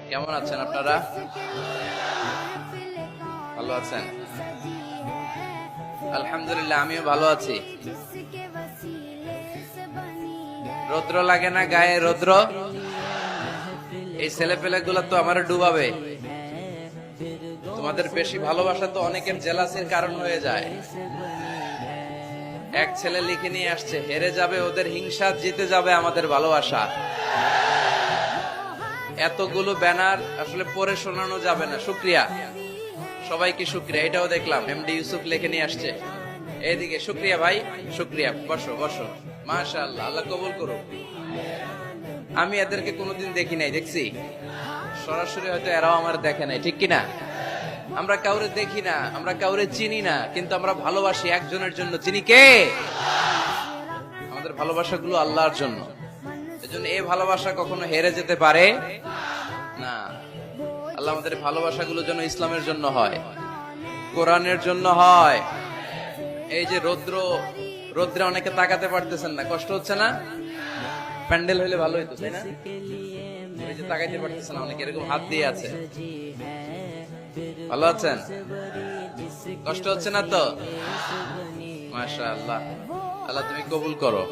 কেমন আছেন আপনারা? ভালো আছেন? আলহামদুলিল্লাহ, আমিও ভালো আছি। রৌদ্র লাগে না গায়ে? রৌদ্র এই ছেলে পেলে গুলা তো আমার ডুবাবে। তোমাদের বেশি ভালোবাসা তো অনেকের জেলাসির কারণ হয়ে যায়। এক ছেলে লিখে নিয়ে আসছে, হেরে যাবে ওদের হিংসা, জিতে যাবে আমাদের ভালোবাসা। এতগুলো ব্যানার আসলে পড়ে শোনানো যাবে না। শুক্রিয়া, সবাইকে শুক্রিয়া। এটাও দেখলাম এমডি ইউসুফ লিখে নিয়ে আসছে। এইদিকে শুক্রিয়া ভাই, শুক্রিয়া। বসো বসো, মাশাআল্লাহ, আল্লাহ কবুল করুক। আমি এদেরকে কোনোদিন দেখি নাই, দেখছি সরাসরি, হয়তো এরাও আমার দেখে নাই, ঠিক কিনা? আমরা কাউরে দেখি না, আমরা কাউরে চিনি না, কিন্তু আমরা ভালোবাসি একজনের জন্য। চিনি কে? আমাদের ভালোবাসাগুলো আল্লাহর জন্য। এজন্য এই ভালোবাসা কখনো হেরে যেতে পারে না। আল্লাহ আমাদের ভালোবাসাগুলো যেন ইসলামের জন্য হয়, কোরআনের জন্য হয়। এই যে রৌদ্রে অনেকে তাকাতে পারতেছেন না, কষ্ট হচ্ছে না? প্যান্ডেল হইলে ভালো হইতো, তাই না? ওই যে তাকাইতে পারতেছেন না অনেকে, এরকম হাত দিয়ে আছে। ভালো আছেন? কষ্ট হচ্ছে না তো? মাশাআল্লাহ, আল্লাহ তুমি কবুল করো।